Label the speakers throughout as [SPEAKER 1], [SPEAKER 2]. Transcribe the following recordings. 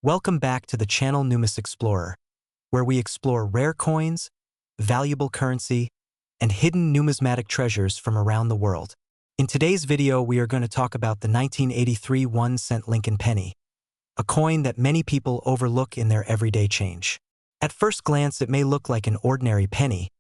[SPEAKER 1] Welcome back to the channel Numis Explorer, where we explore rare coins, valuable currency, and hidden numismatic treasures from around the world. In today's video, we are going to talk about the 1983 1-cent Lincoln penny, a coin that many people overlook in their everyday change. At first glance, it may look like an ordinary penny,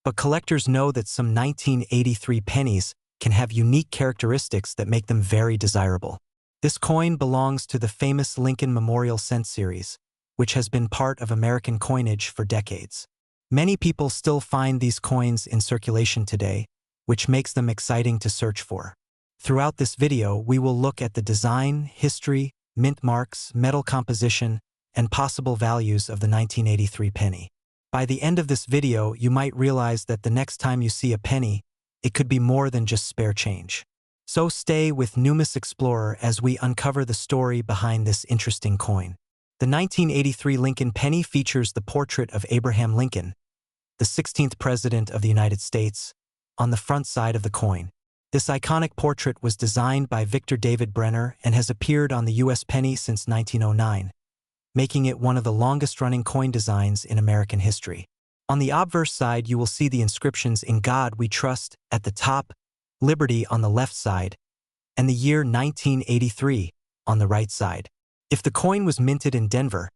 [SPEAKER 1] but collectors know that some 1983 pennies can have unique characteristics that make them very desirable. This coin belongs to the famous Lincoln Memorial Cent series, which has been part of American coinage for decades. Many people still find these coins in circulation today, which makes them exciting to search for. Throughout this video, we will look at the design, history, mint marks, metal composition, and possible values of the 1983 penny. By the end of this video, you might realize that the next time you see a penny, it could be more than just spare change. So stay with Numis Explorer as we uncover the story behind this interesting coin. The 1983 Lincoln penny features the portrait of Abraham Lincoln, the 16th President of the United States, on the front side of the coin. This iconic portrait was designed by Victor David Brenner and has appeared on the U.S. penny since 1909, making it one of the longest-running coin designs in American history. On the obverse side, you will see the inscriptions "In God We Trust" at the top, "Liberty" on the left side, and the year 1983 on the right side. If the coin was minted in Denver,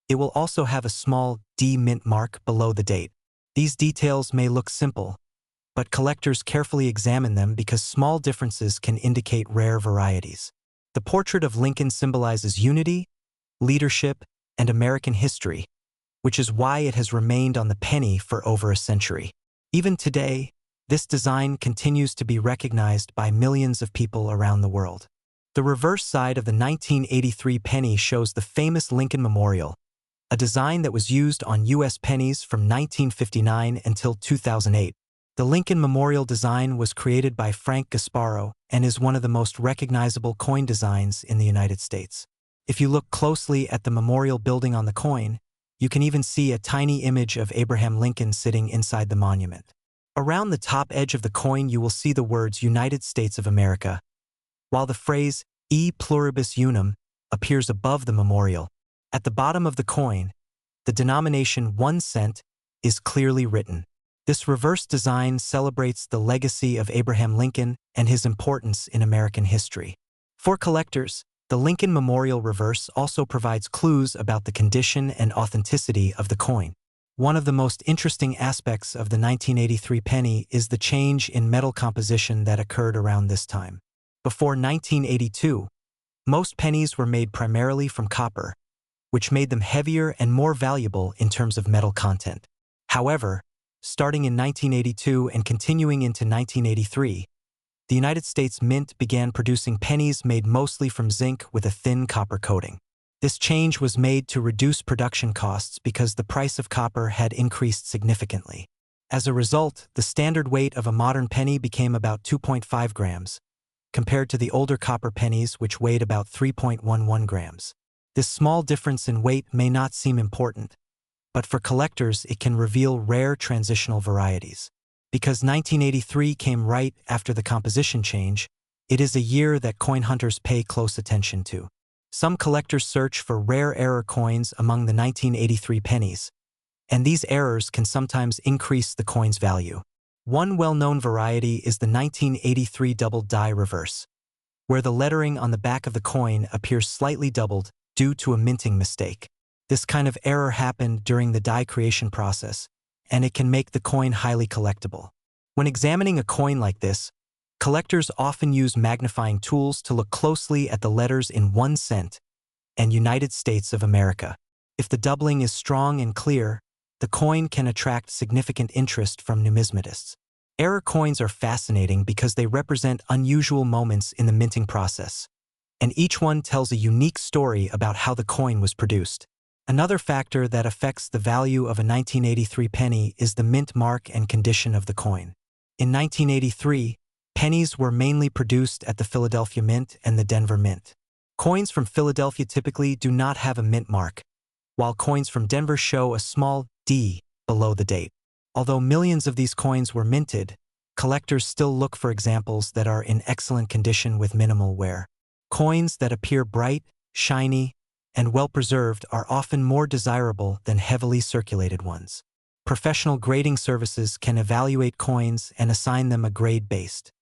[SPEAKER 1] it will also have a small D mint mark below the date. These details may look simple, but collectors carefully examine them because small differences can indicate rare varieties. The portrait of Lincoln symbolizes unity, leadership, and American history, which is why it has remained on the penny for over a century. Even today, this design continues to be recognized by millions of people around the world. The reverse side of the 1983 penny shows the famous Lincoln Memorial, a design that was used on U.S. pennies from 1959 until 2008. The Lincoln Memorial design was created by Frank Gasparo and is one of the most recognizable coin designs in the United States. If you look closely at the memorial building on the coin, you can even see a tiny image of Abraham Lincoln sitting inside the monument. Around the top edge of the coin, you will see the words United States of America, while the phrase E pluribus unum appears above the memorial. At the bottom of the coin, the denomination 1 cent is clearly written. This reverse design celebrates the legacy of Abraham Lincoln and his importance in American history. For collectors, the Lincoln Memorial reverse also provides clues about the condition and authenticity of the coin. One of the most interesting aspects of the 1983 penny is the change in metal composition that occurred around this time. Before 1982, most pennies were made primarily from copper, which made them heavier and more valuable in terms of metal content. However, starting in 1982 and continuing into 1983, the United States Mint began producing pennies made mostly from zinc with a thin copper coating. This change was made to reduce production costs because the price of copper had increased significantly. As a result, the standard weight of a modern penny became about 2.5 grams, compared to the older copper pennies which weighed about 3.11 grams. This small difference in weight may not seem important, but for collectors it can reveal rare transitional varieties. Because 1983 came right after the composition change, it is a year that coin hunters pay close attention to. Some collectors search for rare error coins among the 1983 pennies, and these errors can sometimes increase the coin's value. One well-known variety is the 1983 double die reverse, where the lettering on the back of the coin appears slightly doubled due to a minting mistake. This kind of error happened during the die creation process, and it can make the coin highly collectible. When examining a coin like this, collectors often use magnifying tools to look closely at the letters in 1 cent and United States of America. If the doubling is strong and clear, the coin can attract significant interest from numismatists. Error coins are fascinating because they represent unusual moments in the minting process, and each one tells a unique story about how the coin was produced. Another factor that affects the value of a 1983 penny is the mint mark and condition of the coin. In 1983, pennies were mainly produced at the Philadelphia Mint and the Denver Mint. Coins from Philadelphia typically do not have a mint mark, while coins from Denver show a small D below the date. Although millions of these coins were minted, collectors still look for examples that are in excellent condition with minimal wear. Coins that appear bright, shiny, and well-preserved are often more desirable than heavily circulated ones. Professional grading services can evaluate coins and assign them a grade based